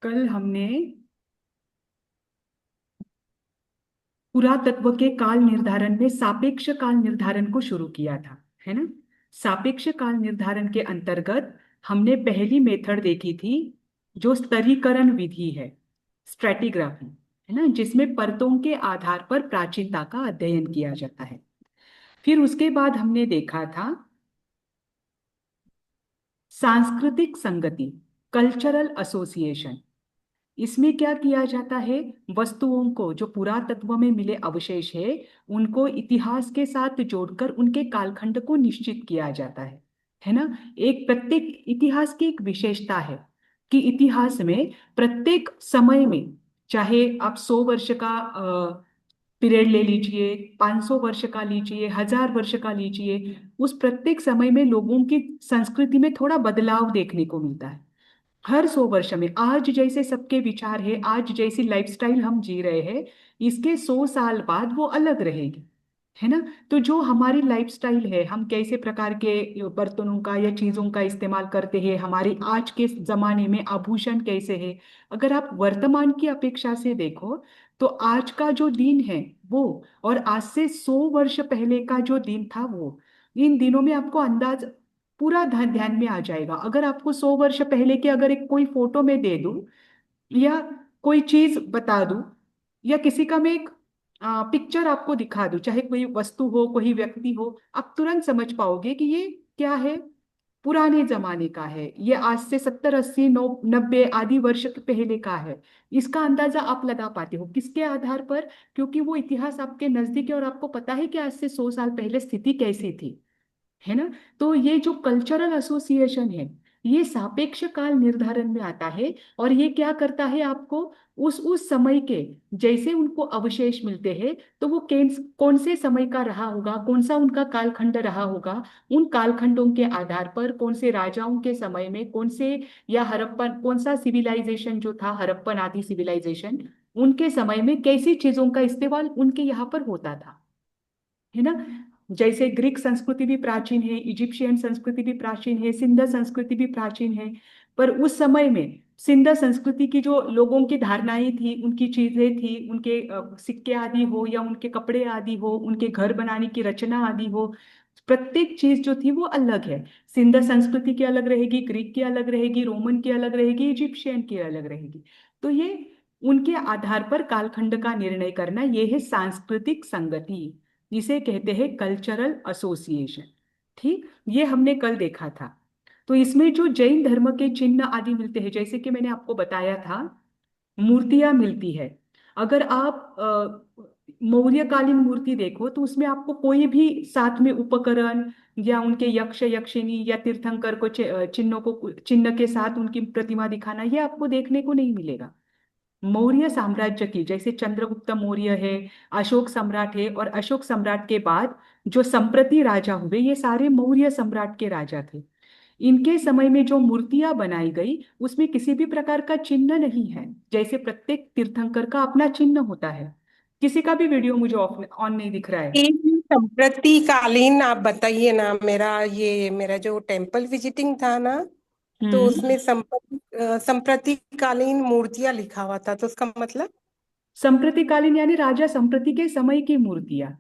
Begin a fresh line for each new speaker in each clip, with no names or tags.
कल हमने पुरातत्व के काल निर्धारण में सापेक्ष काल निर्धारण को शुरू किया था, है ना। सापेक्ष काल निर्धारण के अंतर्गत हमने पहली मेथड देखी थी, जो स्तरीकरण विधि है, स्ट्रेटिग्राफी, है ना, जिसमें परतों के आधार पर प्राचीनता का अध्ययन किया जाता है। फिर उसके बाद हमने देखा था सांस्कृतिक संगति, कल्चरल एसोसिएशन। इसमें क्या किया जाता है, वस्तुओं को, जो पुरातत्व में मिले अवशेष है, उनको इतिहास के साथ जोड़कर उनके कालखंड को निश्चित किया जाता है ना। एक प्रत्येक इतिहास की एक विशेषता है कि इतिहास में प्रत्येक समय में, चाहे आप 100 वर्ष का पीरियड ले लीजिए, 500 वर्ष का लीजिए, 1000 वर्ष का लीजिए, उस प्रत्येक समय में लोगों की संस्कृति में थोड़ा बदलाव देखने को मिलता है। हर 100 वर्ष में आज जैसे सबके विचार है, आज जैसी लाइफस्टाइल हम जी रहे हैं, इसके 100 साल बाद वो अलग रहेगी, है ना। तो जो हमारी लाइफस्टाइल है, हम कैसे प्रकार के बर्तनों का या चीजों का इस्तेमाल करते हैं, हमारी आज के जमाने में आभूषण कैसे है, अगर आप वर्तमान की अपेक्षा से देखो, तो आज का जो दिन है वो, और आज से 100 वर्ष पहले का जो दिन था वो, इन दिनों में आपको अंदाज पूरा ध्यान ध्यान में आ जाएगा। अगर आपको 100 वर्ष पहले की अगर एक कोई फोटो में दे दूं, या कोई चीज बता दूं, या किसी का मैं एक पिक्चर आपको दिखा दूं, चाहे कोई वस्तु हो, कोई व्यक्ति हो, आप तुरंत समझ पाओगे कि ये क्या है, पुराने जमाने का है, ये आज से 70 80 90 आदि वर्ष के पहले का है। इसका अंदाजा आप लगा पाते हो किसके आधार पर, क्योंकि वो इतिहास आपके नजदीक है और आपको पता है कि आज से 100 साल पहले स्थिति कैसी थी, है ना। तो ये जो कल्चरल एसोसिएशन है, ये सापेक्ष काल निर्धारण में आता है, और ये क्या करता है, आपको उस समय के जैसे उनको अवशेष मिलते हैं, तो वो कौन से समय का रहा होगा, कौन सा उनका कालखंड रहा होगा, उन कालखंडों के आधार पर कौन से राजाओं के समय में कौन से, या हड़प्पन कौन सा सिविलाइजेशन जो था, हड़प्पन आदि सिविलाइजेशन, उनके समय में कैसी चीजों का इस्तेमाल उनके यहाँ पर होता था, है ना। जैसे ग्रीक संस्कृति भी प्राचीन है, इजिप्शियन संस्कृति भी प्राचीन है, सिंध संस्कृति भी प्राचीन है। पर उस समय में सिंध संस्कृति की जो लोगों की धारणाएं थी, उनकी चीजें थी, उनके सिक्के आदि हो, या उनके कपड़े आदि हो, उनके घर बनाने की रचना आदि हो, प्रत्येक चीज जो थी वो अलग है। सिंध संस्कृति की अलग रहेगी, ग्रीक की अलग रहेगी, रोमन की अलग रहेगी, इजिप्शियन की अलग रहेगी। तो ये उनके आधार पर कालखंड का निर्णय करना, ये है सांस्कृतिक संगति, इसे कहते हैं कल्चरल एसोसिएशन। ठीक, ये हमने कल देखा था। तो इसमें जो जैन धर्म के चिन्ह आदि मिलते हैं, जैसे कि मैंने आपको बताया था, मूर्तियां मिलती है। अगर आप मौर्यकालीन मूर्ति देखो, तो उसमें आपको कोई भी साथ में उपकरण, या उनके यक्ष यक्षिणी या तीर्थंकर को चिन्हों को, चिन्ह के साथ उनकी प्रतिमा दिखाना, ये आपको देखने को नहीं मिलेगा। मौर्य साम्राज्य की, जैसे चंद्रगुप्त मौर्य है, अशोक सम्राट है, और अशोक सम्राट के बाद जो संप्रति राजा हुए, ये सारे मौर्य सम्राट के राजा थे। इनके समय में जो मूर्तियां बनाई गई, उसमें किसी भी प्रकार का चिन्ह नहीं है। जैसे प्रत्येक तीर्थंकर का अपना चिन्ह होता है। किसी का भी वीडियो मुझे ऑफ ऑन नहीं दिख रहा है।
ये संप्रति कालीन आप बताइए ना। मेरा जो टेम्पल विजिटिंग था ना, तो
हम्म।
उसमें संप्रति कालीन मूर्तियां लिखा हुआ था, तो उसका मतलब।
संप्रतिकालीन यानी राजा संप्रति के समय की मूर्तियां।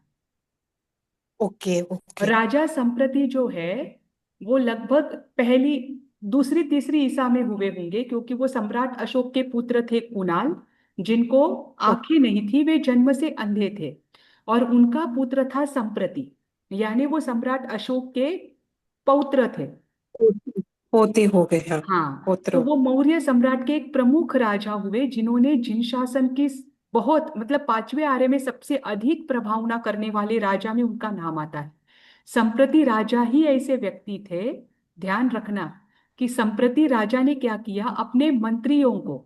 Okay okay.
राजा संप्रति जो है, वो लगभग पहली, दूसरी तीसरी ईसा में हुए होंगे, क्योंकि वो सम्राट अशोक के पुत्र थे कुणाल, जिनको आंखें नहीं थी, वे जन्म से अंधे थे। और उनका पुत्र था संप्रति, यानी वो सम्राट अशोक के पौत्र थे।
पोते पोते हो गए, हाँ।
हाँ,
पोत्र
तो
हो।
वो मौर्य सम्राट के एक प्रमुख राजा हुए, जिन्होंने जिन शासन की बहुत, मतलब 5वें आर्य में सबसे अधिक प्रभावना करने वाले राजा में उनका नाम आता है। संप्रति राजा ही ऐसे व्यक्ति थे, ध्यान रखना, कि संप्रति राजा ने क्या किया, अपने मंत्रियों को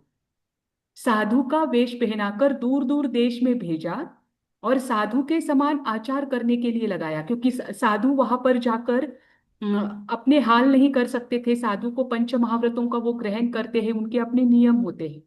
साधु का वेश पहनाकर दूर दूर देश में भेजा, और साधु के समान आचार करने के लिए लगाया, क्योंकि साधु वहां पर जाकर अपने हाल नहीं कर सकते थे। साधु को पंच महाव्रतों का वो ग्रहण करते हैं, उनके अपने नियम होते हैं।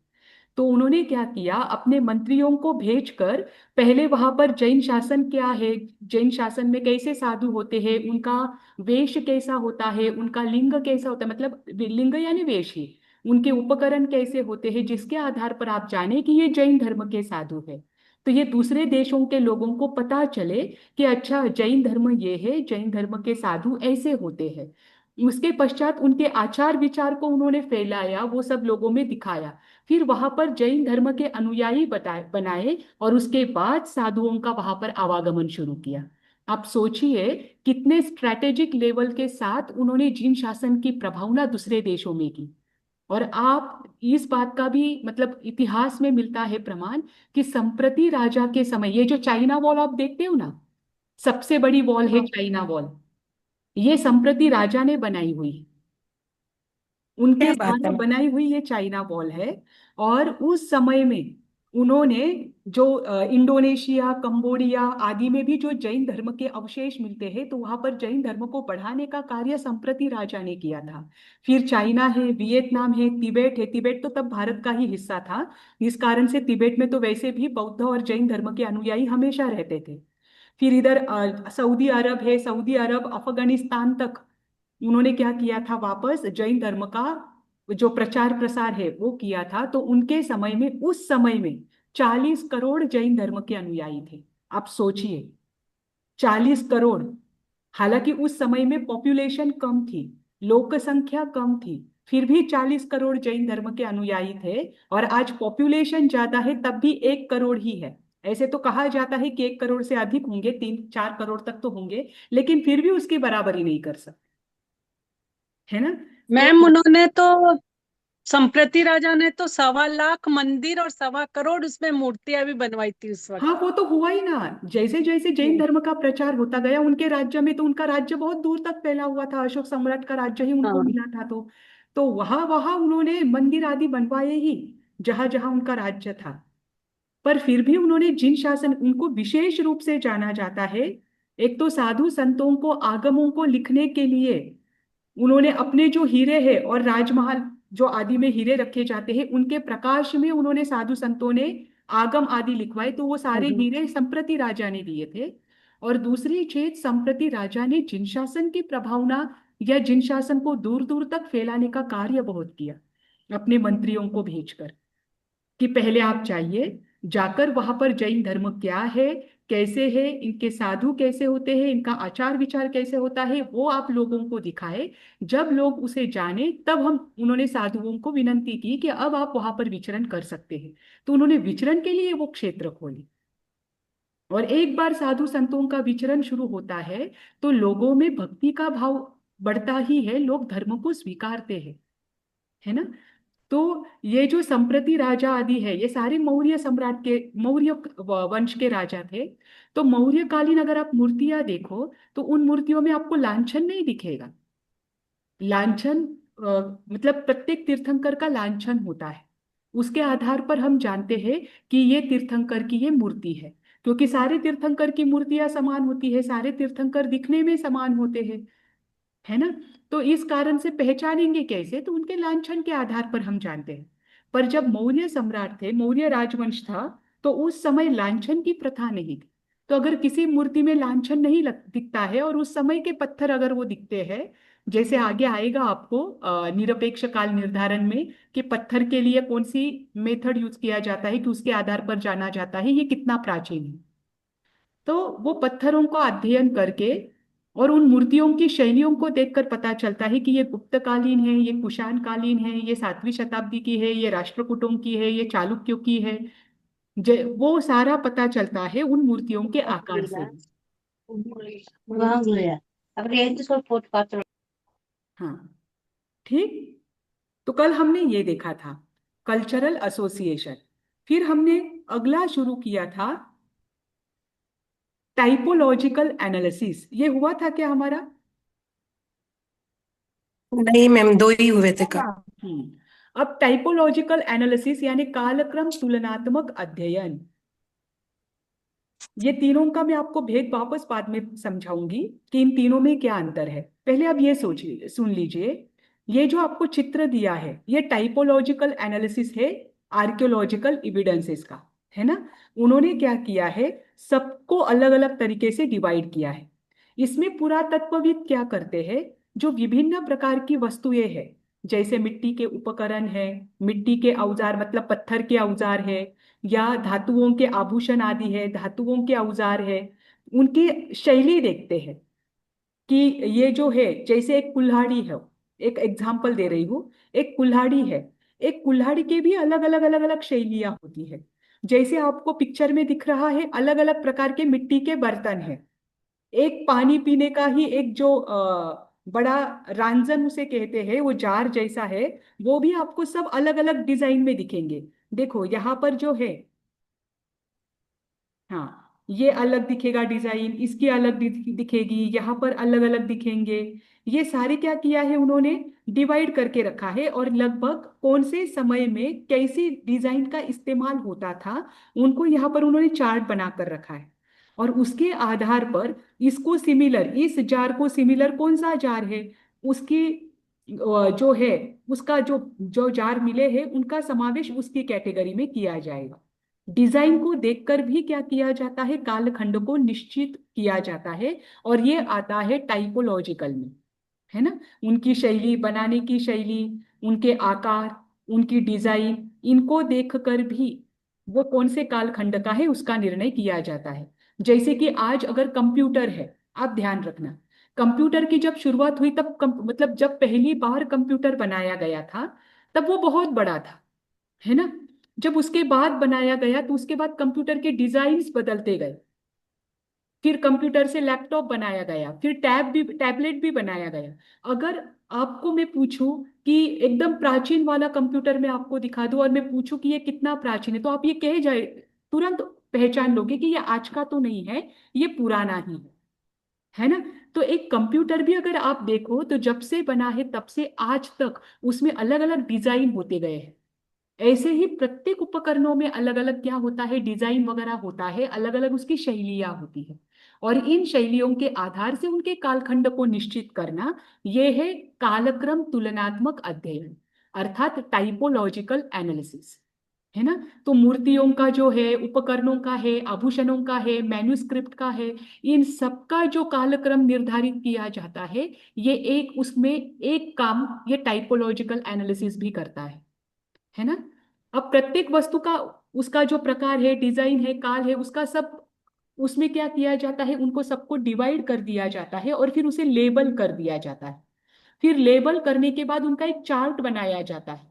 तो उन्होंने क्या किया, अपने मंत्रियों को भेजकर पहले वहां पर जैन शासन क्या है, जैन शासन में कैसे साधु होते हैं, उनका वेश कैसा होता है, उनका लिंग कैसा होता है, मतलब लिंग यानी वेश ही, उनके उपकरण कैसे होते हैं, जिसके आधार पर आप जाने कि ये जैन धर्म के साधु है। तो ये दूसरे देशों के लोगों को पता चले कि अच्छा जैन धर्म ये है, जैन धर्म के साधु ऐसे होते हैं। उसके पश्चात उनके आचार विचार को उन्होंने फैलाया, वो सब लोगों में दिखाया। फिर वहां पर जैन धर्म के अनुयायी बनाए और उसके बाद साधुओं का वहां पर आवागमन शुरू किया। आप सोचिए कितने स्ट्रैटेजिक लेवल के साथ उन्होंने जीन शासन की प्रभावना दूसरे देशों में की। और आप इस बात का भी मतलब इतिहास में मिलता है प्रमाण कि संप्रति राजा के समय ये जो चाइना वॉल आप देखते हो ना, सबसे बड़ी वॉल है
हाँ।
चाइना वॉल, ये संप्रति राजा ने बनाई हुई है, उनके
क्या बात
द्वारा
है।
बनाई हुई ये चाइना वॉल है। और उस समय में उन्होंने जो इंडोनेशिया, कंबोडिया आदि में भी जो जैन धर्म के अवशेष मिलते हैं, तो वहां पर जैन धर्म को बढ़ाने का कार्य संप्रति राजा ने किया था। फिर चाइना है, वियतनाम है, तिबेट है। तिबेट तो तब भारत का ही हिस्सा था, इस कारण से तिबेट में तो वैसे भी बौद्ध और जैन धर्म के अनुयायी हमेशा रहते थे। फिर इधर सऊदी अरब है, सऊदी अरब अफगानिस्तान तक उन्होंने क्या किया था, वापस जैन धर्म का जो प्रचार प्रसार है वो किया था। तो उनके समय में, उस समय में 40 करोड़ जैन धर्म के अनुयायी थे। आप सोचिए, 40 करोड़। हालांकि उस समय में पॉपुलेशन कम थी, लोक संख्या कम थी, फिर भी 40 करोड़ जैन धर्म के अनुयायी थे। और आज पॉपुलेशन ज्यादा है तब भी 1 करोड़ ही है। ऐसे तो कहा जाता है कि 1 करोड़ से अधिक होंगे, 3-4 करोड़ तक तो होंगे, लेकिन फिर भी उसकी बराबरी नहीं कर सकते, है ना। तो
मैम उन्होंने तो संप्रति राजा ने तो 1.25 लाख मंदिर और 1.25 करोड़ उसमें मूर्तियां भी बनवाई थी उस वक्त।
हाँ, वो तो हुआ ही ना। जैसे जैसे जैन
हम्म।
धर्म का प्रचार होता गया उनके राज्य में, तो उनका राज्य बहुत दूर तक फैला हुआ था, अशोक सम्राट का राज्य ही उनको
हाँ।
मिला था। तो वहां वहां उन्होंने मंदिर आदि बनवाए ही, जहां जहां उनका राज्य था। पर फिर भी उन्होंने जिन शासन, उनको विशेष रूप से जाना जाता है। एक तो साधु संतों को, आगमों को लिखने के लिए उन्होंने अपने जो हीरे हैं और राजमहल जो आदि में हीरे रखे जाते हैं, उनके प्रकाश में उन्होंने साधु संतों ने आगम आदि लिखवाए, तो वो सारे
हम्म।
हीरे संप्रति राजा ने दिए थे। और दूसरी चीज, संप्रति राजा ने जिन शासन की प्रभावना या जिन शासन को दूर दूर तक फैलाने का कार्य बहुत किया, अपने मंत्रियों को भेजकर कि पहले आप जाइए, जाकर वहां पर जैन धर्म क्या है, कैसे है, इनके साधु कैसे होते हैं, इनका आचार विचार कैसे होता है, वो आप लोगों को दिखाए। जब लोग उसे जाने तब हम, उन्होंने साधुओं को विनंती की कि अब आप वहां पर विचरण कर सकते हैं। तो उन्होंने विचरण के लिए वो क्षेत्र खोले। और एक बार साधु संतों का विचरण शुरू होता है तो लोगों में भक्ति का भाव बढ़ता ही है, लोग धर्म को स्वीकारते हैं, है ना। तो ये जो संप्रति राजा आदि है, ये सारे मौर्य सम्राट के, मौर्य वंश के राजा थे। तो मौर्य कालीन अगर आप मूर्तियां देखो तो उन मूर्तियों में आपको लांछन नहीं दिखेगा। लांछन मतलब प्रत्येक तीर्थंकर का लांछन होता है, उसके आधार पर हम जानते हैं कि ये तीर्थंकर की ये मूर्ति है। क्योंकि सारे तीर्थंकर की मूर्तियां समान होती है, सारे तीर्थंकर दिखने में समान होते हैं, है ना। तो इस कारण से पहचानेंगे कैसे, तो उनके लांछन के आधार पर हम जानते हैं। पर जब मौर्य सम्राट थे, मौर्य राजवंश था, तो उस समय लांछन की प्रथा नहीं थी। तो अगर किसी मूर्ति में लांछन नहीं दिखता है और उस समय के पत्थर अगर वो दिखते हैं, जैसे आगे आएगा आपको निरपेक्ष काल निर्धारण में कि पत्थर के लिए कौन सी मेथड यूज किया जाता है, कि उसके आधार पर जाना जाता है ये कितना प्राचीन है। तो वो पत्थरों को अध्ययन करके और उन मूर्तियों की शैलियों को देखकर पता चलता है कि ये गुप्तकालीन है, ये कुषाण कालीन है, ये 7वीं शताब्दी की है, ये राष्ट्रकूटों की है, ये चालुक्यों की है। वो सारा पता चलता है उन मूर्तियों के आकार से ही। हाँ, ठीक। तो कल हमने ये देखा था कल्चरल एसोसिएशन। फिर हमने अगला शुरू किया था टाइपोलॉजिकल एनालिसिस। ये हुआ था क्या हमारा?
नहीं मैम, दो ही हुए थे कल।
अब टाइपोलॉजिकल एनालिसिस यानी कालक्रम तुलनात्मक अध्ययन, ये तीनों का मैं आपको भेद वापस बाद में समझाऊंगी कि इन तीनों में क्या अंतर है। पहले आप ये सोचिए, सुन लीजिए। ये जो आपको चित्र दिया है ये टाइपोलॉजिकल एनालिसिस है, आर्कियोलॉजिकल एविडेंसेस का, है ना। उन्होंने क्या किया है, सबको अलग अलग तरीके से डिवाइड किया है। इसमें पुरातत्वविद क्या करते हैं, जो विभिन्न प्रकार की वस्तुएं हैं जैसे मिट्टी के उपकरण है, मिट्टी के औजार मतलब पत्थर के औजार है, या धातुओं के आभूषण आदि है, धातुओं के औजार है, उनकी शैली देखते हैं कि ये जो है, जैसे एक कुल्हाड़ी है, एक एग्जाम्पल दे रही हूँ, एक कुल्हाड़ी है, एक कुल्हाड़ी की भी अलग अलग शैलियां होती है। जैसे आपको पिक्चर में दिख रहा है, अलग अलग प्रकार के मिट्टी के बर्तन है। एक पानी पीने का ही एक जो बड़ा रांजन उसे कहते हैं, वो जार जैसा है, वो भी आपको सब अलग अलग डिजाइन में दिखेंगे। देखो यहाँ पर जो है, हाँ, ये अलग दिखेगा डिजाइन, इसकी अलग दिखेगी, यहाँ पर अलग अलग दिखेंगे। ये सारे क्या किया है उन्होंने, डिवाइड करके रखा है, और लगभग कौन से समय में कैसी डिजाइन का इस्तेमाल होता था, उनको यहाँ पर उन्होंने चार्ट बनाकर रखा है। और उसके आधार पर इसको सिमिलर, इस जार को सिमिलर कौन सा जार है, उसकी जो है, उसका जो जो जार मिले हैं उनका समावेश उसकी कैटेगरी में किया जाएगा। डिजाइन को देखकर भी क्या किया जाता है, कालखंड को निश्चित किया जाता है। और ये आता है टाइपोलॉजिकल में, है ना। उनकी शैली, बनाने की शैली, उनके आकार, उनकी डिजाइन, इनको देखकर भी वो कौन से कालखंड का है उसका निर्णय किया जाता है। जैसे कि आज अगर कंप्यूटर है, आप ध्यान रखना, कंप्यूटर की जब शुरुआत हुई तब मतलब जब पहली बार कंप्यूटर बनाया गया था, तब वो बहुत बड़ा था, है ना। जब उसके बाद बनाया गया तो उसके बाद कंप्यूटर के डिजाइन्स बदलते गए, फिर कंप्यूटर से लैपटॉप बनाया गया, फिर टैबलेट भी बनाया गया। अगर आपको मैं पूछूं कि एकदम प्राचीन वाला कंप्यूटर मैं आपको दिखा दूं और मैं पूछूं कि ये कितना प्राचीन है, तो आप ये कह जाए, तुरंत पहचान लोगे कि ये आज का तो नहीं है, ये पुराना ही है ना। तो एक कंप्यूटर भी अगर आप देखो तो जब से बना है तब से आज तक उसमें अलग अलग डिजाइन होते गए हैं। ऐसे ही प्रत्येक उपकरणों में अलग अलग क्या होता है, डिजाइन वगैरह होता है, अलग अलग उसकी शैलियां होती है। और इन शैलियों के आधार से उनके कालखंड को निश्चित करना, यह है कालक्रम तुलनात्मक अध्ययन, अर्थात टाइपोलॉजिकल एनालिसिस, है ना। तो मूर्तियों का जो है, उपकरणों का है, आभूषणों का है, मैन्युस्क्रिप्ट का है, इन सबका जो कालक्रम निर्धारित किया जाता है, ये एक उसमें एक काम ये टाइपोलॉजिकल एनालिसिस भी करता है ना। अब प्रत्येक वस्तु का, उसका जो प्रकार है, डिजाइन है, काल है, उसका सब उसमें क्या किया जाता है, उनको सबको डिवाइड कर दिया जाता है और फिर उसे लेबल कर दिया जाता है। फिर लेबल करने के बाद उनका एक चार्ट बनाया जाता है,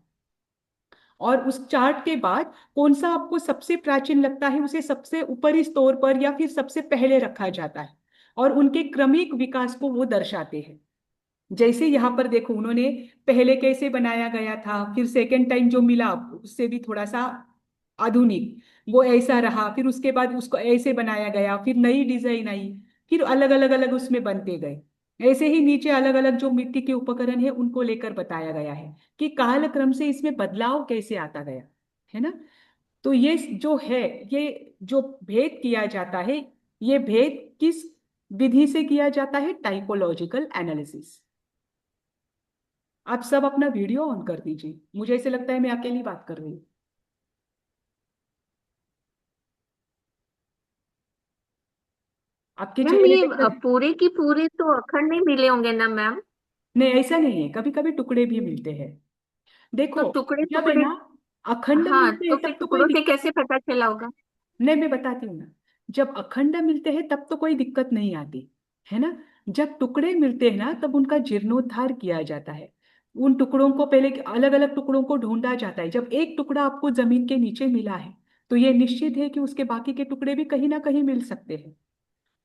और उस चार्ट के बाद कौन सा आपको सबसे प्राचीन लगता है उसे सबसे ऊपरी स्तर पर या फिर सबसे पहले रखा जाता है, और उनके क्रमिक विकास को वो दर्शाते हैं। जैसे यहाँ पर देखो, उन्होंने पहले कैसे बनाया गया था, फिर सेकेंड टाइम जो मिला उससे भी थोड़ा सा आधुनिक, वो ऐसा रहा, फिर उसके बाद उसको ऐसे बनाया गया, फिर नई डिजाइन आई, फिर अलग अलग उसमें बनते गए। ऐसे ही नीचे अलग अलग जो मिट्टी के उपकरण है उनको लेकर बताया गया है कि कालक्रम से इसमें बदलाव कैसे आता गया, है ना। तो ये जो है, ये जो भेद किया जाता है, ये भेद किस विधि से किया जाता है, टाइपोलॉजिकल एनालिसिस। आप सब अपना वीडियो ऑन कर दीजिए, मुझे ऐसे लगता है मैं अकेली बात कर रही हूँ। आपके
मैम
चेहरे
ये
पे
पूरे की पूरे तो अखंड नहीं मिले होंगे ना मैम?
नहीं, ऐसा नहीं है, कभी कभी टुकड़े भी मिलते हैं।
तो
देखो,
टुकड़े
जब है
टुकड़े,
ना अखंड
हाँ,
मिलते
तो
हैं
फिर
तब तो कोई
टुकड़ों से कैसे पता चला होगा?
नहीं, मैं बताती हूँ ना। जब अखंड मिलते हैं तब तो कोई दिक्कत नहीं आती, है ना। जब टुकड़े मिलते हैं ना, तब उनका जीर्णोद्धार किया जाता है। उन टुकड़ों को पहले अलग अलग टुकड़ों को ढूंढा जाता है। जब एक टुकड़ा आपको जमीन के नीचे मिला है, तो ये निश्चित है कि उसके बाकी के टुकड़े भी कहीं ना कहीं मिल सकते हैं।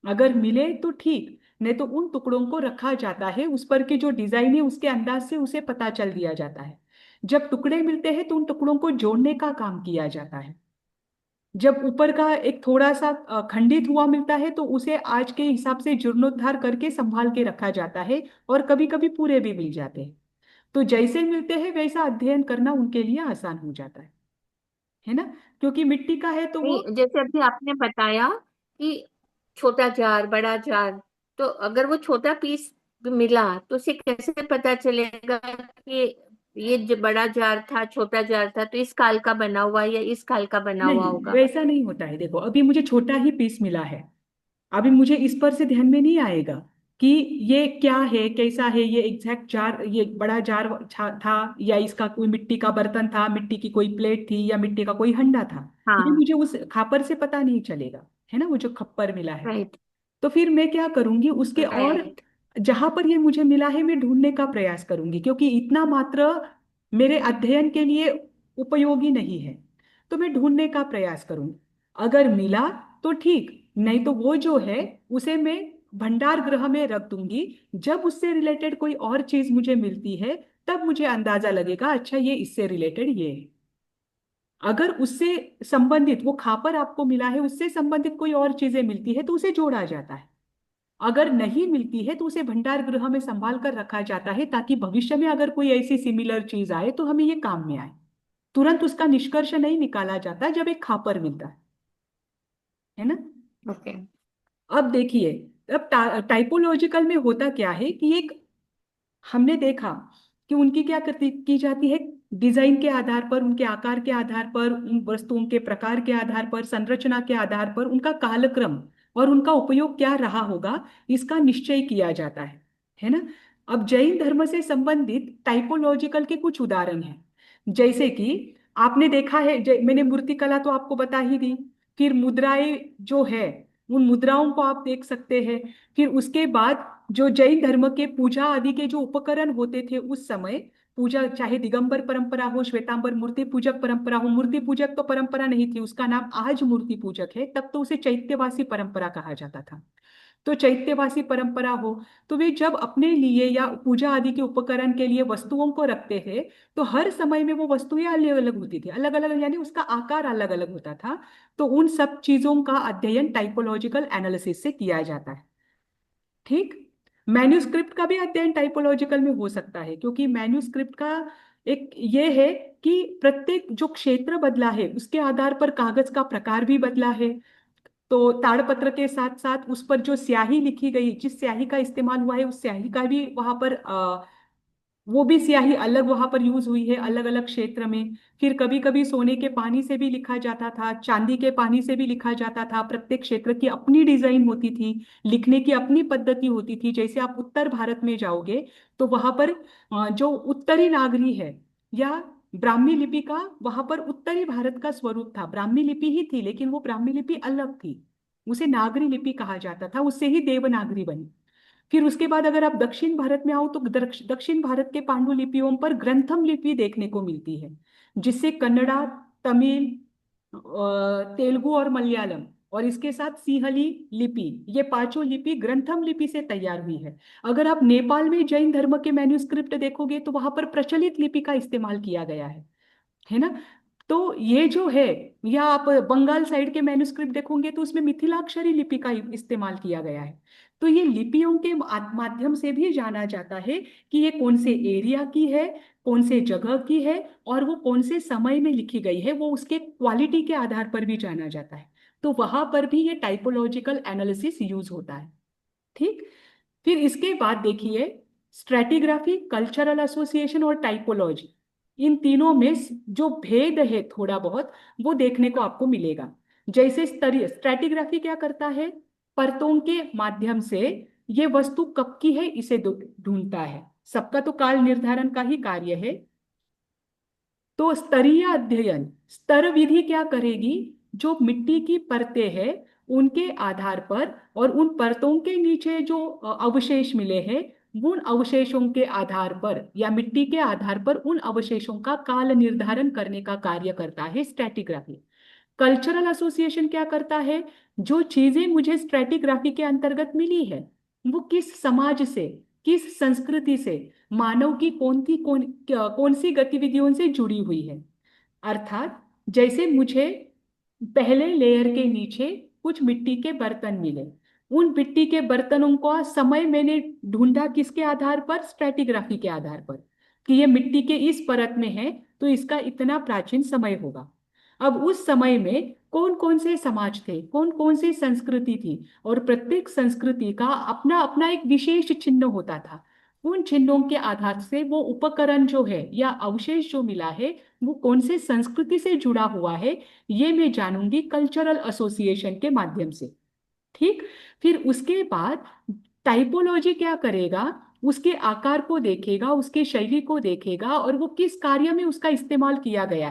अगर मिले तो ठीक, नहीं तो उन टुकड़ों को रखा जाता है, उस पर की जो डिजाइन है उसके अंदाज से उसे पता चल दिया जाता है। जब टुकड़े मिलते हैं तो उन टुकड़ों को जोड़ने का काम किया जाता है। जब ऊपर का एक थोड़ा सा खंडित हुआ मिलता है, तो उसे आज के हिसाब से जीर्णोद्धार करके संभाल के रखा जाता है, और कभी कभी पूरे भी मिल जाते हैं। तो जैसे मिलते हैं वैसा अध्ययन करना उनके लिए आसान हो जाता है ना। क्योंकि मिट्टी का है तो वो,
नहीं, जैसे अभी आपने बताया कि छोटा जार बड़ा जार, तो अगर वो छोटा पीस मिला तो उसे कैसे पता चलेगा कि ये जो बड़ा जार था छोटा जार था, तो इस काल का बना हुआ या इस काल का बना हुआ
नहीं
होगा?
वैसा नहीं होता है। देखो, अभी मुझे छोटा ही पीस मिला है, अभी मुझे इस पर से ध्यान में नहीं आएगा कि ये क्या है, कैसा है, ये एग्जैक्ट जार, ये बड़ा जार था, या इसका कोई मिट्टी का बर्तन था, मिट्टी की कोई प्लेट थी, या मिट्टी का कोई हंडा था, ये
हाँ।
मुझे उस खापर से पता नहीं चलेगा, है ना, वो जो खप्पर मिला है।
राइट।
तो फिर मैं क्या करूंगी, उसके और
राइट।
जहां पर ये मुझे मिला है मैं ढूंढने का प्रयास करूंगी, क्योंकि इतना मात्र मेरे अध्ययन के लिए उपयोगी नहीं है। तो मैं ढूंढने का प्रयास करूंगी, अगर मिला तो ठीक, नहीं तो वो जो है उसे मैं भंडार गृह में रख दूंगी। जब उससे रिलेटेड कोई और चीज मुझे मिलती है तब मुझे अंदाजा लगेगा, अच्छा ये इससे रिलेटेड ये है। अगर उससे संबंधित, वो खापर आपको मिला है उससे संबंधित कोई और चीजें मिलती है तो उसे जोड़ा जाता है। अगर नहीं मिलती है तो उसे भंडार गृह में संभाल कर रखा जाता है, ताकि भविष्य में अगर कोई ऐसी सिमिलर चीज आए तो हमें ये काम में आए। तुरंत उसका निष्कर्ष नहीं निकाला जाता जब एक खापर मिलता है ना।
ओके।
अब देखिए, अब टाइपोलॉजिकल में होता क्या है कि एक, हमने देखा कि उनकी क्या करती की जाती है, डिजाइन के आधार पर, उनके आकार के आधार पर, उन वस्तुओं के प्रकार के आधार पर, संरचना के आधार पर उनका कालक्रम और उनका उपयोग क्या रहा होगा, इसका निश्चय किया जाता है ना। अब जैन धर्म से संबंधित टाइपोलॉजिकल के कुछ उदाहरण हैं, जैसे कि आपने देखा है, मैंने मूर्तिकला तो आपको बता ही दी। फिर मुद्राएं जो है, उन मुद्राओं को आप देख सकते हैं। फिर उसके बाद जो जैन धर्म के पूजा आदि के जो उपकरण होते थे उस समय, पूजा चाहे दिगंबर परंपरा हो, श्वेतांबर मूर्ति पूजक परंपरा हो, मूर्ति पूजक तो परंपरा नहीं थी, उसका नाम आज मूर्ति पूजक है, तब तो उसे चैत्यवासी परंपरा कहा जाता था। तो चैत्यवासी परंपरा हो, तो वे जब अपने लिए या पूजा आदि के उपकरण के लिए वस्तुओं को रखते थे, तो हर समय में वो वस्तुएं अलग अलग होती थी, अलग अलग यानी उसका आकार अलग अलग होता था। तो उन सब चीजों का अध्ययन टाइपोलॉजिकल एनालिसिस से किया जाता है। ठीक। मैन्युस्क्रिप्ट का भी अध्ययन टाइपोलॉजिकल में हो सकता है, क्योंकि मैन्युस्क्रिप्ट का एक ये है कि प्रत्येक जो क्षेत्र बदला है उसके आधार पर कागज का प्रकार भी बदला है। तो ताड़पत्र के साथ साथ उस पर जो स्याही लिखी गई, जिस स्याही का इस्तेमाल हुआ है, उस स्याही का भी वहां पर वो भी स्याही अलग वहां पर यूज हुई है, अलग अलग क्षेत्र में। फिर कभी कभी सोने के पानी से भी लिखा जाता था, चांदी के पानी से भी लिखा जाता था। प्रत्येक क्षेत्र की अपनी डिजाइन होती थी, लिखने की अपनी पद्धति होती थी। जैसे आप उत्तर भारत में जाओगे तो वहां पर जो उत्तरी नागरी है या ब्राह्मी लिपि का, वहां पर उत्तरी भारत का स्वरूप था, ब्राह्मी लिपि ही थी, लेकिन वो ब्राह्मी लिपि अलग थी, उसे नागरी लिपि कहा जाता था, उससे ही देवनागरी बनी। फिर उसके बाद अगर आप दक्षिण भारत में आओ तो दक्षिण भारत के पांडुलिपियों पर ग्रंथम लिपि देखने को मिलती है, जिससे कन्नड़ा, तमिल, तेलुगु और मलयालम, और इसके साथ सिंहली लिपि, ये पांचों लिपि ग्रंथम लिपि से तैयार हुई है। अगर आप नेपाल में जैन धर्म के मैन्युस्क्रिप्ट देखोगे तो वहां पर प्रचलित लिपि का इस्तेमाल किया गया है ना। तो ये जो है, या आप बंगाल साइड के मैन्युस्क्रिप्ट देखोगे तो उसमें मिथिलाक्षरी लिपि का इस्तेमाल किया गया है। तो ये लिपियों के माध्यम से भी जाना जाता है कि ये कौन से एरिया की है, कौन से जगह की है, और वो कौन से समय में लिखी गई है, वो उसके क्वालिटी के आधार पर भी जाना जाता है। तो वहां पर भी ये टाइपोलॉजिकल एनालिसिस यूज होता है। ठीक। फिर इसके बाद देखिए, स्ट्रेटिग्राफी, कल्चरल एसोसिएशन और टाइपोलॉजी, इन तीनों में जो भेद है थोड़ा बहुत, वो देखने को आपको मिलेगा। जैसे स्तरीय स्ट्रेटिग्राफी क्या करता है, परतों के माध्यम से ये वस्तु कब की है इसे ढूंढता है, सबका तो काल निर्धारण का ही कार्य है। तो स्तरीय अध्ययन, स्तर विधि क्या करेगी, जो मिट्टी की परतें हैं उनके आधार पर और उन परतों के नीचे जो अवशेष मिले हैं, उन अवशेषों के आधार पर या मिट्टी के आधार पर उन अवशेषों का काल निर्धारण करने का कार्य करता है स्ट्रैटिग्राफी। कल्चरल एसोसिएशन क्या करता है, जो चीजें मुझे स्ट्रैटिग्राफी के अंतर्गत मिली है वो किस समाज से, किस संस्कृति से, मानव की कौन सी गतिविधियों से जुड़ी हुई है। अर्थात जैसे मुझे पहले लेयर के नीचे कुछ मिट्टी के बर्तन मिले, उन मिट्टी के बर्तनों का समय मैंने ढूंढा किसके आधार पर, स्ट्रैटिग्राफी के आधार पर, कि ये मिट्टी के इस परत में है तो इसका इतना प्राचीन समय होगा। अब उस समय में कौन कौन से समाज थे, कौन कौन सी संस्कृति थी, और प्रत्येक संस्कृति का अपना अपना एक विशेष चिन्ह होता था। उन चिन्हों के आधार से वो उपकरण जो है या अवशेष जो मिला है वो कौन से संस्कृति से जुड़ा हुआ है, ये मैं जानूंगी कल्चरल एसोसिएशन के माध्यम से। ठीक। फिर उसके बाद टाइपोलॉजी क्या करेगा, उसके आकार को देखेगा, उसके शैली को देखेगा, और वो किस कार्य में उसका इस्तेमाल किया गया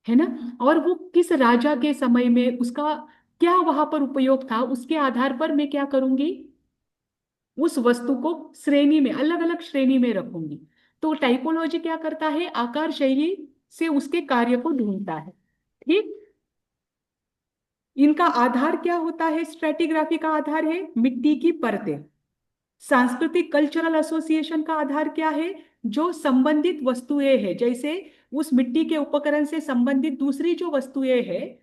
है ना, और वो किस राजा के समय में उसका क्या वहां पर उपयोग था, उसके आधार पर मैं क्या करूंगी, उस वस्तु को श्रेणी में, अलग अलग श्रेणी में रखूंगी। तो टाइपोलॉजी क्या करता है, आकार शैली से उसके कार्य को ढूंढता है। ठीक। इनका आधार क्या होता है, स्ट्रेटिग्राफी का आधार है मिट्टी की परतें। सांस्कृतिक कल्चरल एसोसिएशन का आधार क्या है, जो संबंधित वस्तुएं हैं, जैसे उस मिट्टी के उपकरण से संबंधित दूसरी जो वस्तुएं हैं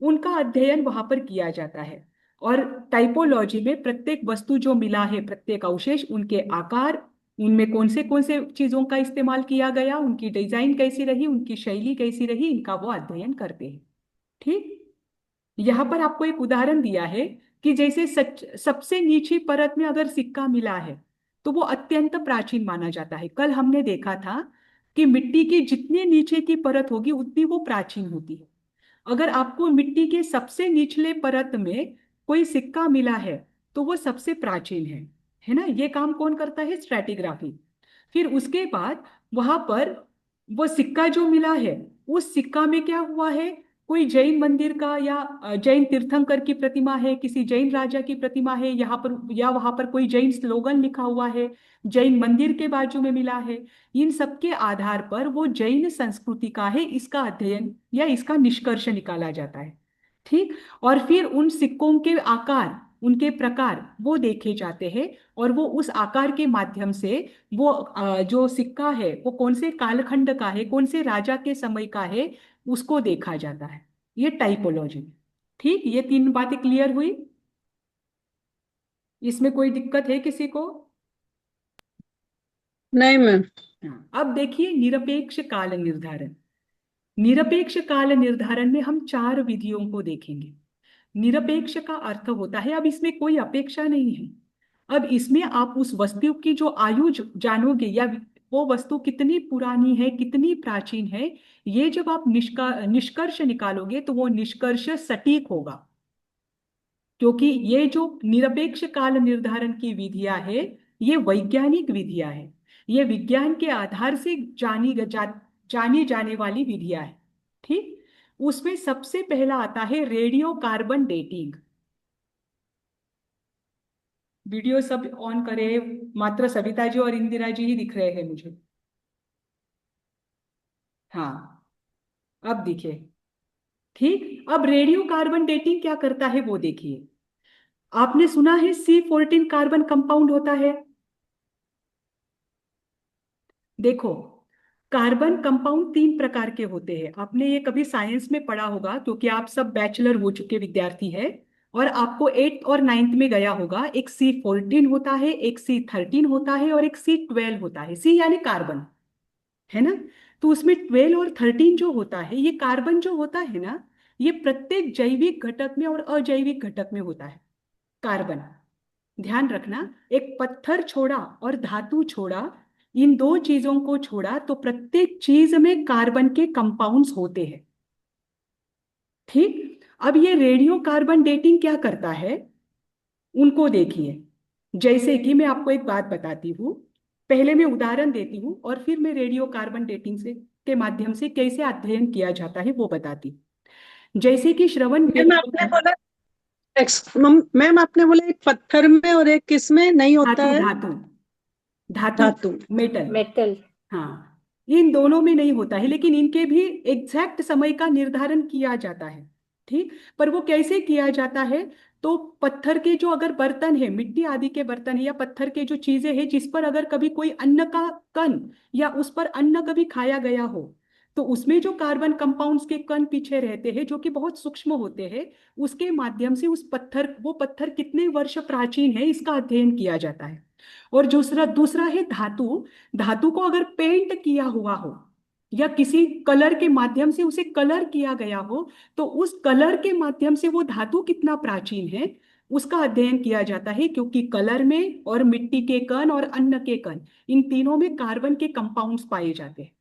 उनका अध्ययन वहां पर किया जाता है। और टाइपोलॉजी में प्रत्येक वस्तु जो मिला है, प्रत्येक अवशेष, उनके आकार, उनमें कौन से चीजों का इस्तेमाल किया गया, उनकी डिजाइन कैसी रही, उनकी शैली कैसी रही, इनका वो अध्ययन करते हैं। ठीक। यहाँ पर आपको एक उदाहरण दिया है कि जैसे सबसे नीची परत में अगर सिक्का मिला है तो वो अत्यंत प्राचीन माना जाता है। कल हमने देखा था कि मिट्टी की जितनी नीचे की परत होगी उतनी वो प्राचीन होती है। अगर आपको मिट्टी के सबसे निचले परत में कोई सिक्का मिला है तो वो सबसे प्राचीन है ना। ये काम कौन करता है, स्ट्रैटिग्राफी। फिर उसके बाद वहां पर वो सिक्का जो मिला है, उस सिक्का में क्या हुआ है, कोई जैन मंदिर का या जैन तीर्थंकर की प्रतिमा है, किसी जैन राजा की प्रतिमा है यहाँ पर, या वहां पर कोई जैन स्लोगन लिखा हुआ है, जैन मंदिर के बाजू में मिला है। इन सब के आधार पर वो जैन संस्कृति का है, इसका अध्ययन या इसका निष्कर्ष निकाला जाता है। ठीक। और फिर उन सिक्कों के आकार, उनके प्रकार वो देखे जाते हैं, और वो उस आकार के माध्यम से वो जो सिक्का है वो कौन से कालखंड का है, कौन से राजा के समय का है, उसको देखा जाता है। ये टाइपोलॉजी। ठीक। ये तीन बातें क्लियर हुई। इसमें कोई दिक्कत है किसी को?
नहीं मैम।
हाँ, अब देखिए निरपेक्ष काल निर्धारण। निरपेक्ष काल निर्धारण में हम 4 विधियों को देखेंगे। निरपेक्ष का अर्थ होता है, अब इसमें कोई अपेक्षा नहीं है। अब इसमें आप उस वस्तु की जो आयु जानोगे, या वो वस्तु कितनी पुरानी है, कितनी प्राचीन है, ये जब आप निष्कर्ष निकालोगे तो वो निष्कर्ष सटीक होगा। क्योंकि ये जो निरपेक्ष काल निर्धारण की विधियां है, ये वैज्ञानिक विधियां है, ये विज्ञान के आधार से जानी जाने वाली विधियां है। ठीक। उसमें सबसे पहला आता है रेडियो कार्बन डेटिंग। वीडियो सब ऑन करे, मात्र सविता जी और इंदिरा जी ही दिख रहे हैं मुझे। हाँ, अब दिखे। ठीक। अब रेडियो कार्बन डेटिंग क्या करता है वो देखिए। आपने सुना है C14 कार्बन कंपाउंड होता है। देखो, कार्बन कंपाउंड 3 प्रकार के होते हैं। आपने ये कभी साइंस में पढ़ा होगा क्योंकि आप सब बैचलर हो चुके विद्यार्थी है, और आपको 8th और 9th में गया होगा। एक C14 होता है, एक C13 होता है, और एक C12 होता है। C यानी कार्बन, है ना। तो उसमें 12 और 13 जो होता है, ये कार्बन जो होता है ना, ये प्रत्येक जैविक घटक में और अजैविक घटक में होता है कार्बन। ध्यान रखना, एक पत्थर छोड़ा और धातु छोड़ा, इन 2 चीजों को छोड़ा तो प्रत्येक चीज में कार्बन के कंपाउंड्स होते हैं। ठीक। अब ये रेडियो कार्बन डेटिंग क्या करता है, उनको देखिए। जैसे कि मैं आपको एक बात बताती हूँ, पहले मैं उदाहरण देती हूँ और फिर मैं रेडियो कार्बन डेटिंग से के माध्यम से कैसे अध्ययन किया जाता है वो बताती हूँ। जैसे कि श्रवण
मैम आपने बोला मैम आपने बोला एक पत्थर में और एक किस में नहीं होता
धातु
है?
धातु धातु
धातु।
मेटल।
मेटल।
हाँ, इन दोनों में नहीं होता है, लेकिन इनके भी एग्जैक्ट समय का निर्धारण किया जाता है। ठीक। पर वो कैसे किया जाता है, तो पत्थर के जो अगर बर्तन है, मिट्टी आदि के बर्तन है, या पत्थर के जो चीजें हैं जिस पर अगर कभी कोई अन्न का कण या उस पर अन्न कभी खाया गया हो, तो उसमें जो कार्बन कंपाउंड्स के कण पीछे रहते हैं जो कि बहुत सूक्ष्म होते हैं, उसके माध्यम से वो पत्थर कितने वर्ष प्राचीन है इसका अध्ययन किया जाता है। और दूसरा दूसरा है धातु। धातु को अगर पेंट किया हुआ हो या किसी कलर के माध्यम से उसे कलर किया गया हो, तो उस कलर के माध्यम से वो धातु कितना प्राचीन है उसका अध्ययन किया जाता है। क्योंकि कलर में और मिट्टी के कण और अन्न के कण, इन तीनों में कार्बन के कंपाउंड्स पाए जाते हैं।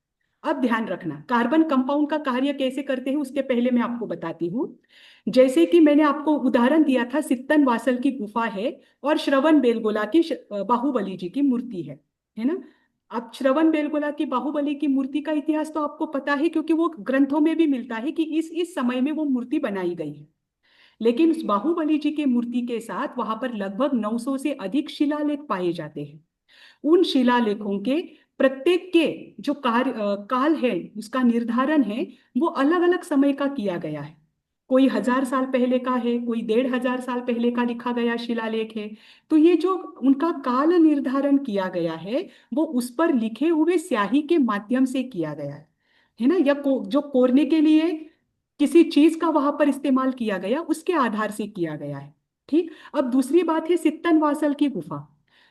अब ध्यान रखना, कार्बन कंपाउंड का कार्य कैसे करते हैं उसके पहले मैं आपको बताती हूँ। जैसे कि मैंने आपको उदाहरण दिया था, सित्तन वासल की गुफा है और श्रवण बेलगोला की बाहुबली जी की मूर्ति है ना। अब श्रवण बेलगोला की बाहुबली की मूर्ति का इतिहास तो आपको पता है, क्योंकि वो ग्रंथों में भी मिलता है कि इस समय में वो मूर्ति बनाई गई है। लेकिन उस बाहुबली जी की मूर्ति के साथ वहां पर लगभग 900 से अधिक शिलालेख पाए जाते हैं। उन शिलालेखों के प्रत्येक के जो काल है, उसका निर्धारण है, वो अलग अलग समय का किया गया है। कोई 1000 साल पहले का है, कोई 1500 साल पहले का लिखा गया शिलालेख है। तो ये जो उनका काल निर्धारण किया गया है, वो उस पर लिखे हुए स्याही के माध्यम से किया गया है ना, या जो कोरने के लिए किसी चीज का वहां पर इस्तेमाल किया गया, उसके आधार से किया गया है। ठीक। अब दूसरी बात है सित्तन वासल की गुफा।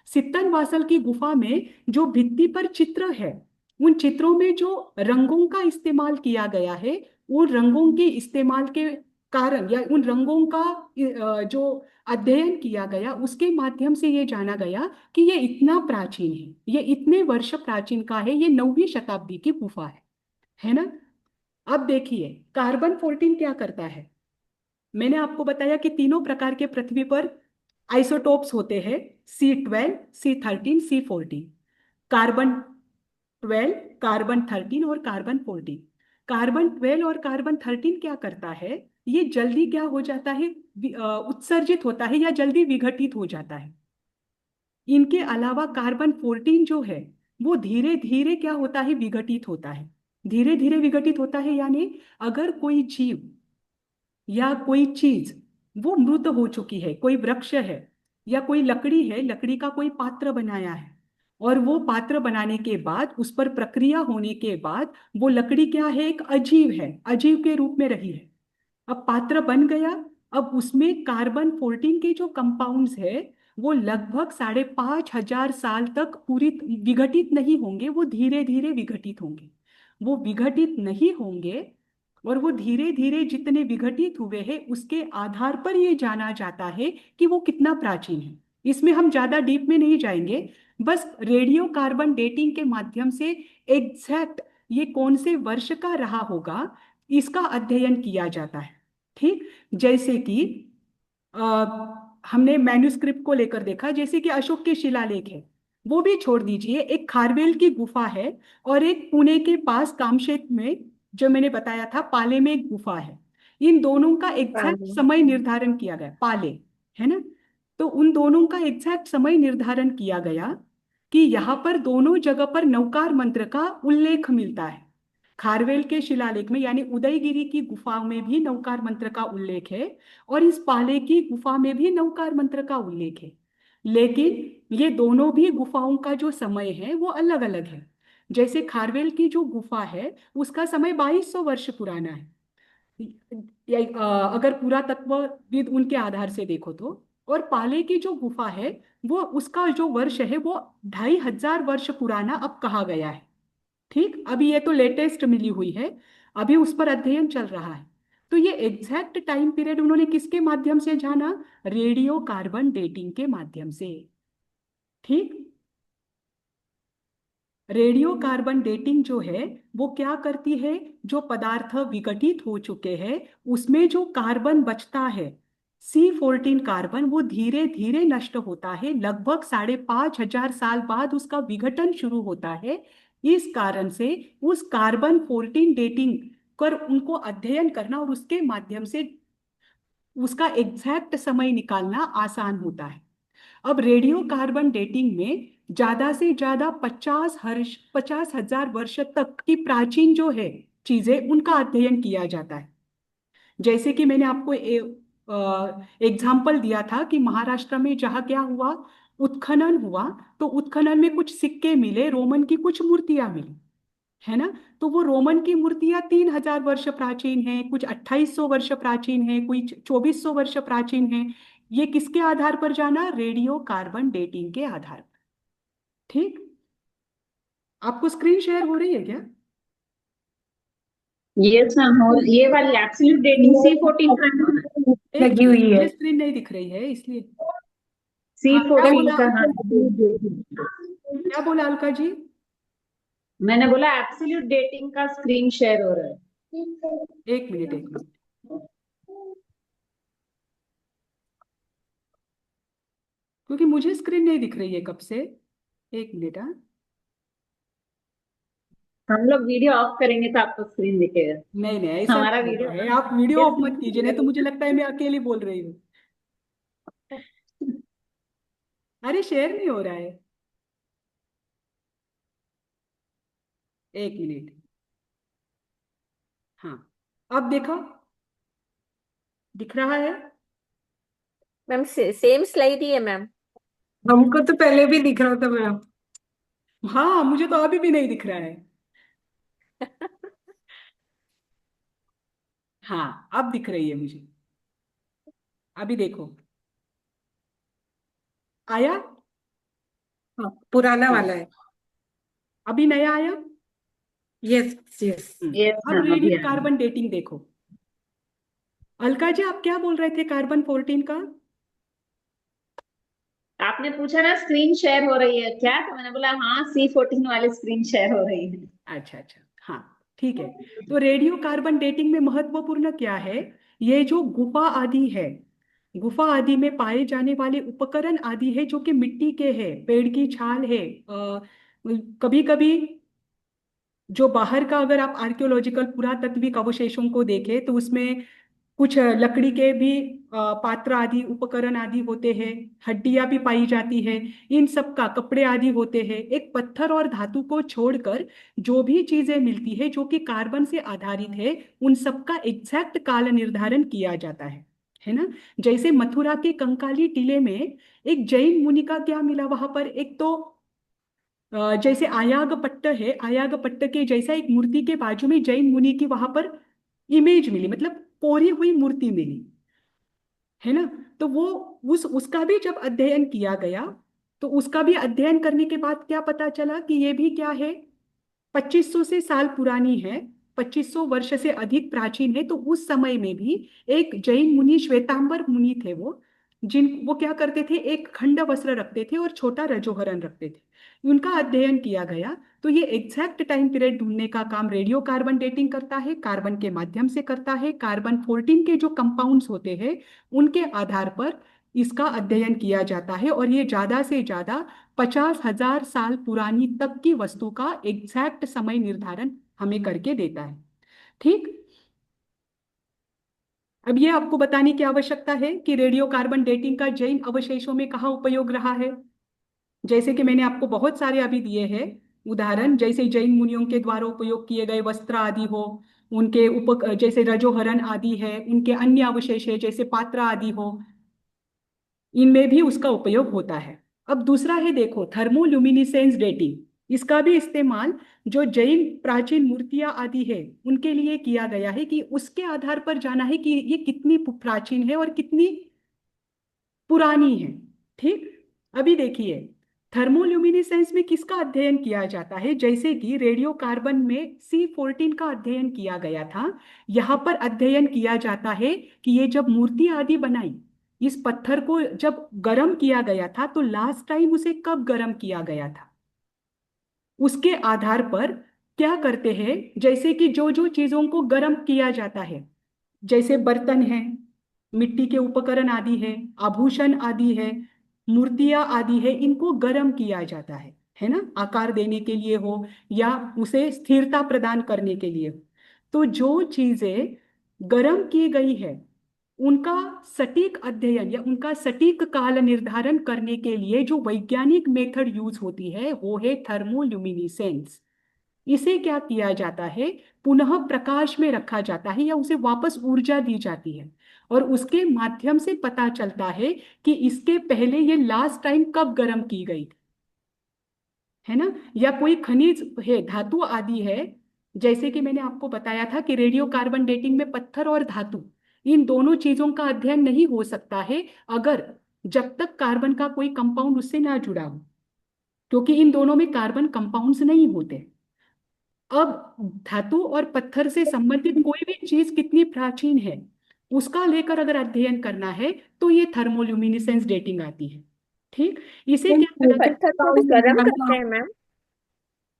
सित्तन वासल की गुफा में जो भित्ति पर चित्र है, उन चित्रों में जो रंगों का इस्तेमाल किया गया है, उन रंगों के इस्तेमाल के कारण या उन रंगों का जो अध्ययन किया गया, उसके माध्यम से ये जाना गया कि ये इतना प्राचीन है, ये इतने वर्ष प्राचीन का है, ये 9वीं शताब्दी की गुफा है ना। अब देखिए कार्बन 14 क्या करता है। मैंने आपको बताया कि तीनों प्रकार के पृथ्वी पर आइसोटोप्स होते हैं, C12, C13, C14। Carbon 12, carbon 13 और कार्बन 14। कार्बन 12 और कार्बन 13 क्या करता है, ये जल्दी क्या हो जाता है, उत्सर्जित होता है या जल्दी विघटित हो जाता है। इनके अलावा कार्बन 14 जो है, वो धीरे धीरे क्या होता है, विघटित होता है। धीरे धीरे विघटित होता है यानी अगर कोई जीव या कोई चीज वो मृत हो चुकी है, कोई वृक्ष है या कोई लकड़ी है, लकड़ी का कोई पात्र बनाया है, और वो पात्र बनाने के बाद उस पर प्रक्रिया होने के बाद वो लकड़ी क्या है, एक अजीव है, अजीव के रूप में रही है। अब पात्र बन गया, अब उसमें कार्बन 14 के जो कंपाउंड्स है, वो लगभग 5500 साल तक पूरी विघटित नहीं होंगे, वो धीरे धीरे विघटित होंगे। वो विघटित नहीं होंगे, और वो धीरे धीरे जितने विघटित हुए हैं उसके आधार पर ये जाना जाता है कि वो कितना प्राचीन है। इसमें हम ज्यादा डीप में नहीं जाएंगे, बस रेडियो कार्बन डेटिंग के माध्यम से एग्जैक्ट ये कौन से वर्ष का रहा होगा, इसका अध्ययन किया जाता है। ठीक। जैसे कि हमने मैन्युस्क्रिप्ट को लेकर देखा, जैसे कि अशोक के शिलालेख है, वो भी छोड़ दीजिए, एक खारवेल की गुफा है और एक पुणे के पास कामशेत में जो मैंने बताया था पाले में एक गुफा है। इन दोनों का एग्जैक्ट समय निर्धारण किया गया, पाले है ना। तो उन दोनों का एग्जैक्ट समय निर्धारण किया गया कि यहाँ पर दोनों जगह पर नौकार मंत्र का उल्लेख मिलता है। खारवेल के शिलालेख में यानी उदयगिरी की गुफा में भी नौकार मंत्र का उल्लेख है, और इस पाले की गुफा में भी नौकार मंत्र का उल्लेख है। लेकिन ये दोनों भी गुफाओं का जो समय है वो अलग अलग है। जैसे खारवेल की जो गुफा है उसका समय 2200 वर्ष पुराना है, अगर पुरातत्वविद उनके आधार से देखो तो। और पाले की जो गुफा है, वो उसका जो वर्ष है वो 2500 वर्ष पुराना अब कहा गया है। ठीक। अभी ये तो लेटेस्ट मिली हुई है, अभी उस पर अध्ययन चल रहा है। तो ये एग्जैक्ट टाइम पीरियड उन्होंने किसके माध्यम से जाना, रेडियो कार्बन डेटिंग के माध्यम से। ठीक। रेडियो कार्बन डेटिंग जो है वो क्या करती है, जो पदार्थ विघटित हो चुके हैं उसमें जो कार्बन बचता है, C14 कार्बन, वो धीरे धीरे नष्ट होता है, लगभग 5500 साल बाद उसका विघटन शुरू होता है। इस कारण से उस कार्बन 14 डेटिंग कर उनको अध्ययन करना और उसके माध्यम से उसका एग्जैक्ट समय निकालना आसान होता है। अब रेडियो कार्बन डेटिंग में ज्यादा से ज्यादा 50,000 वर्ष तक की प्राचीन जो है चीजें, उनका अध्ययन किया जाता है। जैसे कि मैंने आपको एग्जाम्पल दिया था कि महाराष्ट्र में जहाँ क्या हुआ, उत्खनन हुआ, तो उत्खनन में कुछ सिक्के मिले, रोमन की कुछ मूर्तियां मिली, है ना। तो वो रोमन की मूर्तियां 3000 वर्ष प्राचीन हैं, कुछ 2800 वर्ष प्राचीन हैं, कोई 2400 वर्ष प्राचीन हैं। ये किसके आधार पर जाना, रेडियो कार्बन डेटिंग के आधार पर। ठीक। आपको स्क्रीन शेयर हो रही है क्या?
यस मैम, और ये वाली एब्सोल्यूट डेटिंग C14 लगी हुई है।
मुझे स्क्रीन नहीं दिख रही है इसलिए।
C14 का
क्या बोला अलका जी?
मैंने बोला एब्सोल्यूट डेटिंग का स्क्रीन शेयर हो रहा है।
एक मिनट, एक मिनट। क्योंकि मुझे स्क्रीन नहीं दिख रही है कब से। एक मिनट। हाँ,
हम लोग वीडियो ऑफ करेंगे तो आपको स्क्रीन दिखेगा।
नहीं नहीं, ऐसा
हमारा
नहीं
वीडियो
होता है। आप वीडियो ऑफ मत कीजिए, नहीं तो मुझे लगता है मैं अकेली बोल रही हूँ। अरे शेयर नहीं हो रहा है। एक मिनट। हाँ, अब देखो, दिख रहा है।
मैम सेम स्लाइड ही है मैम।
हमको तो पहले भी दिख रहा था मैम।
हाँ, मुझे तो अभी भी नहीं दिख रहा है। हाँ, अब दिख रही है मुझे। अभी देखो, आया।
हाँ, पुराना
हाँ,
वाला है।
अभी नया आया।
Yes yes.
यस
अब
मैम, अभी
रेडियो
आया।
कार्बन डेटिंग देखो। अलका जी, आप क्या बोल रहे थे कार्बन 14 का?
आपने पूछा ना स्क्रीन शेयर हो रही है क्या, तो मैंने बोला हाँ C14 वाली स्क्रीन शेयर हो रही है।
अच्छा अच्छा, हाँ, ठीक है। तो रेडियो कार्बन डेटिंग में महत्वपूर्ण क्या है? ये जो गुफा आदि है, गुफा आदि में पाए जाने वाले उपकरण आदि है जो कि मिट्टी के हैं, पेड़ की छाल है, कभी कभी जो बाहर का, अगर आप आर्कियोलॉजिकल पुरातात्विक अवशेषों को देखें तो उसमें कुछ लकड़ी के भी पात्र आदि उपकरण आदि होते हैं, हड्डियां भी पाई जाती है, इन सब का कपड़े आदि होते हैं। एक पत्थर और धातु को छोड़कर जो भी चीजें मिलती है जो कि कार्बन से आधारित है, उन सब का एग्जैक्ट काल निर्धारण किया जाता है ना। जैसे मथुरा के कंकाली टीले में एक जैन मुनि का क्या मिला वहां पर, एक तो जैसे आयाग पट्ट है, आयाग पट्ट के जैसा एक मूर्ति के बाजू में जैन मुनि की वहां पर इमेज मिली, मतलब कोरी हुई मूर्ति मिली, है ना। तो वो उसका भी जब अध्ययन किया गया, तो उसका भी अध्ययन करने के बाद क्या पता चला कि ये भी क्या है, 2500 से साल पुरानी है, 2500 वर्ष से अधिक प्राचीन है। तो उस समय में भी एक जैन मुनि, श्वेतांबर मुनि थे वो क्या करते थे, एक खंड वस्त्र रखते थे और छोटा रजोहरण रखते थे। उनका अध्ययन किया गया। तो ये एग्जैक्ट टाइम पीरियड ढूंढने का काम रेडियो कार्बन डेटिंग करता है, कार्बन के माध्यम से करता है। कार्बन 14 के जो कंपाउंड्स होते हैं उनके आधार पर इसका अध्ययन किया जाता है, और ये ज्यादा से ज्यादा 50,000 साल पुरानी तक की वस्तु का एग्जैक्ट समय निर्धारण हमें करके देता है। ठीक। अब ये आपको बताने की आवश्यकता है कि रेडियो कार्बन डेटिंग का जैन अवशेषों में कहाँ उपयोग रहा है। जैसे कि मैंने आपको बहुत सारे अभी दिए हैं उदाहरण, जैसे जैन मुनियों के द्वारा उपयोग किए गए वस्त्र आदि हो, उनके जैसे रजोहरण आदि है, उनके अन्य अवशेष है जैसे पात्र आदि हो, इनमें भी उसका उपयोग होता है। अब दूसरा है, देखो, थर्मोल्यूमिनिसेंस डेटिंग। इसका भी इस्तेमाल जो जैन प्राचीन मूर्तियां आदि है उनके लिए किया गया है, कि उसके आधार पर जाना है कि ये कितनी प्राचीन है और कितनी पुरानी है। ठीक। अभी देखिए, थर्मोल्यूमिनिसेंस में किसका अध्ययन किया जाता है, जैसे कि रेडियो कार्बन में C14 का अध्ययन किया गया था। यहाँ पर अध्ययन किया जाता है कि ये जब मूर्ति आदि बनाई, इस पत्थर को जब गर्म किया गया था तो लास्ट टाइम उसे कब गर्म किया गया था, उसके आधार पर क्या करते हैं, जैसे कि जो जो चीजों को गर्म किया जाता है, जैसे बर्तन है, मिट्टी के उपकरण आदि है, आभूषण आदि है, मूर्तियां आदि है, इनको गर्म किया जाता है ना, आकार देने के लिए हो या उसे स्थिरता प्रदान करने के लिए हो। तो जो चीजें गर्म की गई है उनका सटीक अध्ययन या उनका सटीक काल निर्धारण करने के लिए जो वैज्ञानिक मेथड यूज होती है वो है थर्मोल्यूमिनिसेंस। इसे क्या किया जाता है, पुनः प्रकाश में रखा जाता है या उसे वापस ऊर्जा दी जाती है, और उसके माध्यम से पता चलता है कि इसके पहले ये लास्ट टाइम कब गर्म की गई, है ना। या कोई खनिज है, धातु आदि है, जैसे कि मैंने आपको बताया था कि रेडियो कार्बन डेटिंग में पत्थर और धातु, इन दोनों चीजों का अध्ययन नहीं हो सकता है अगर जब तक कार्बन का कोई कंपाउंड उससे ना जुड़ा हो, क्योंकि इन दोनों में कार्बन कंपाउंड्स नहीं होते। अब धातु और पत्थर से संबंधित कोई भी चीज कितनी प्राचीन है उसका लेकर अगर अध्ययन करना है तो ये थर्मोल्यूमिनिसेंस डेटिंग आती है। ठीक। इसे क्या कहा
पत्थर को भी गर्म करते हैं मैम।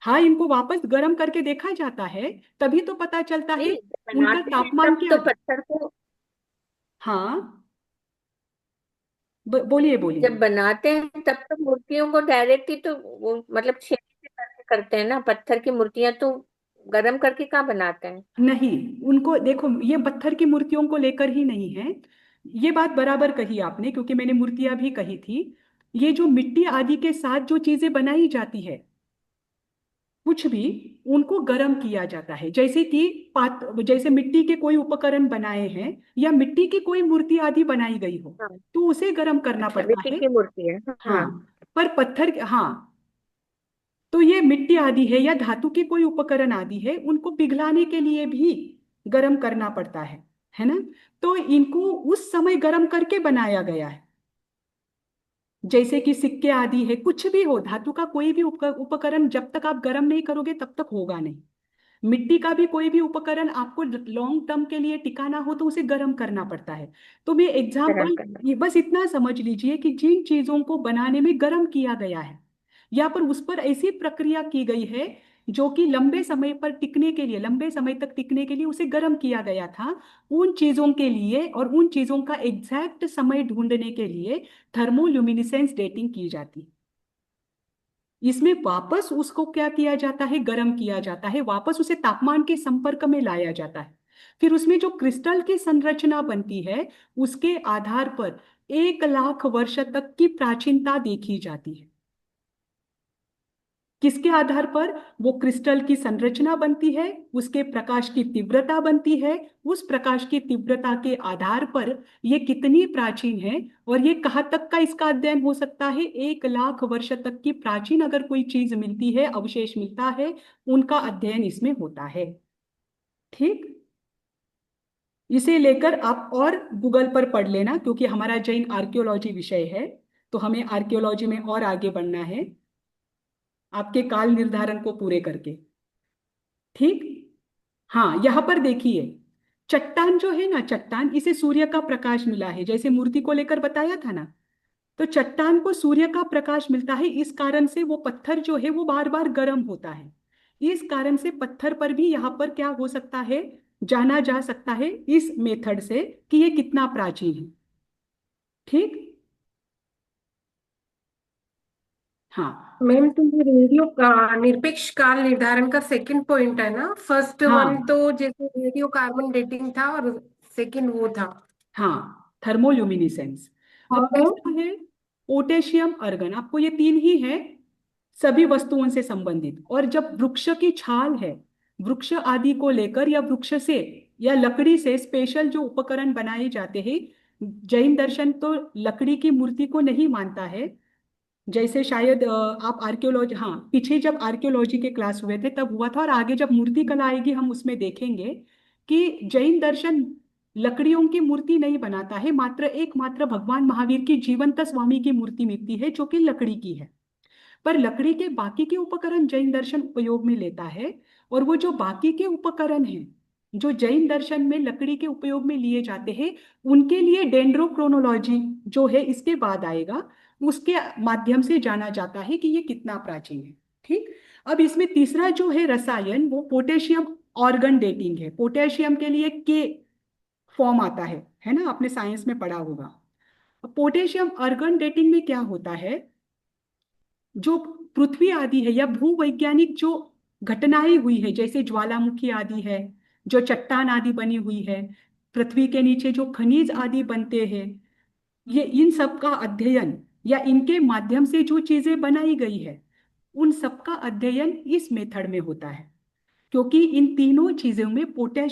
हाँ, इनको वापस गर्म करके देखा जाता है, तभी तो पता चलता है
नहीं, जब
उनका
बनाते हैं
तापमान
तब
क्या
तो
है।
पत्थर को,
हाँ, बोलिए बोलिए।
जब बनाते हैं तब तो मूर्तियों को डायरेक्ट ही तो वो मतलब छेद से करके करते हैं ना, पत्थर की मूर्तियां तो गरम करके कहाँ बनाते हैं।
नहीं, उनको देखो, ये पत्थर की मूर्तियों को लेकर ही नहीं है। ये बात बराबर कही आपने, क्योंकि मैंने मूर्तियां भी कही थी। ये जो मिट्टी आदि के साथ जो चीजें बनाई जाती है, कुछ भी, उनको गर्म किया जाता है। जैसे कि जैसे मिट्टी के कोई उपकरण बनाए हैं या मिट्टी की कोई मूर्ति आदि बनाई गई हो,
हाँ,
तो उसे गर्म करना
अच्छा,
पड़ता
मिट्टी
है।
की मूर्ति है।
हाँ,
हाँ।
पर पत्थर, हाँ, तो ये मिट्टी आदि है या धातु के कोई उपकरण आदि है, उनको पिघलाने के लिए भी गर्म करना पड़ता है ना। तो इनको उस समय गर्म करके बनाया गया है। जैसे कि सिक्के आदि है, कुछ भी हो, धातु का कोई भी उपकरण जब तक आप गर्म नहीं करोगे तब तक होगा नहीं। मिट्टी का भी कोई भी उपकरण आपको लॉन्ग टर्म के लिए टिकाना हो तो उसे गर्म करना पड़ता है। तो मैं
गरम
एग्जाम्पल,
करना।
ये बस इतना समझ लीजिए कि जिन चीजों को बनाने में गर्म किया गया है, या पर उस पर ऐसी प्रक्रिया की गई है जो कि लंबे समय पर टिकने के लिए, लंबे समय तक टिकने के लिए उसे गर्म किया गया था, उन चीजों के लिए और उन चीजों का एग्जैक्ट समय ढूंढने के लिए थर्मोल्यूमिनिसेंस डेटिंग की जाती है। इसमें वापस उसको क्या किया जाता है, गर्म किया जाता है, वापस उसे तापमान के संपर्क में लाया जाता है। फिर उसमें जो क्रिस्टल की संरचना बनती है, उसके आधार पर 1 लाख वर्ष तक की प्राचीनता देखी जाती है। किसके आधार पर? वो क्रिस्टल की संरचना बनती है, उसके प्रकाश की तीव्रता बनती है। उस प्रकाश की तीव्रता के आधार पर ये कितनी प्राचीन है, और ये कहाँ तक का इसका अध्ययन हो सकता है, 1 लाख वर्ष तक की प्राचीन अगर कोई चीज मिलती है, अवशेष मिलता है, उनका अध्ययन इसमें होता है। ठीक, इसे लेकर आप और गूगल पर पढ़ लेना, क्योंकि हमारा जैन आर्कियोलॉजी विषय है, तो हमें आर्कियोलॉजी में और आगे बढ़ना है, आपके काल निर्धारण को पूरे करके। ठीक। हाँ, यहाँ पर देखिए, चट्टान जो है ना, चट्टान, इसे सूर्य का प्रकाश मिला है, जैसे मूर्ति को लेकर बताया था ना। तो चट्टान को सूर्य का प्रकाश मिलता है, इस कारण से वो पत्थर जो है वो बार बार गर्म होता है। इस कारण से पत्थर पर भी यहाँ पर क्या हो सकता है, जाना जा सकता है इस मेथड से कि ये कितना प्राचीन है। ठीक। हाँ।
मैम, तो ये रेडियो का निरपेक्ष काल निर्धारण का सेकंड पॉइंट है ना? फर्स्ट वन
हाँ।
तो जैसे रेडियो कार्बन डेटिंग था, और सेकंड वो था।
हाँ, थर्मोल्यूमिनिसेंस। अब
और
तीसरा है पोटेशियम अर्गन। आपको ये तीन ही है सभी वस्तुओं से संबंधित। और जब वृक्ष की छाल है, वृक्ष आदि को लेकर, या वृक्ष से या लकड़ी से स्पेशल जो उपकरण बनाए जाते हैं, जैन दर्शन तो लकड़ी की मूर्ति को नहीं मानता है। जैसे शायद आप आर्कियोलॉजी, हाँ, पीछे जब आर्कियोलॉजी के क्लास हुए थे तब हुआ था, और आगे जब मूर्ति कला आएगी हम उसमें देखेंगे कि जैन दर्शन लकड़ियों की मूर्ति नहीं बनाता है, मात्र एकमात्र भगवान महावीर की जीवंत स्वामी की मूर्ति मिलती है जो कि लकड़ी की है। पर लकड़ी के बाकी के उपकरण जैन दर्शन उपयोग में लेता है। और वो जो बाकी के उपकरण हैं जो जैन दर्शन में लकड़ी के उपयोग में लिए जाते हैं, उनके लिए डेंड्रोक्रोनोलॉजी जो है इसके बाद आएगा, उसके माध्यम से जाना जाता है कि ये कितना प्राचीन है। ठीक। अब इसमें तीसरा जो है रसायन, वो पोटेशियम ऑर्गन डेटिंग है। पोटेशियम के लिए के फॉर्म आता है ना, आपने साइंस में पढ़ा होगा। पोटेशियम अर्गन डेटिंग में क्या होता है, जो पृथ्वी आदि है या भूवैज्ञानिक जो घटनाएं हुई है, जैसे ज्वालामुखी आदि है, जो चट्टान आदि बनी हुई है, पृथ्वी के नीचे जो खनिज आदि बनते हैं, ये इन सब का अध्ययन, या इनके माध्यम से जो चीजें बनाई गई है, उन सब का अध्ययन इस मेथड में होता है। क्योंकि इन तीनों चीजों में पोटेशियम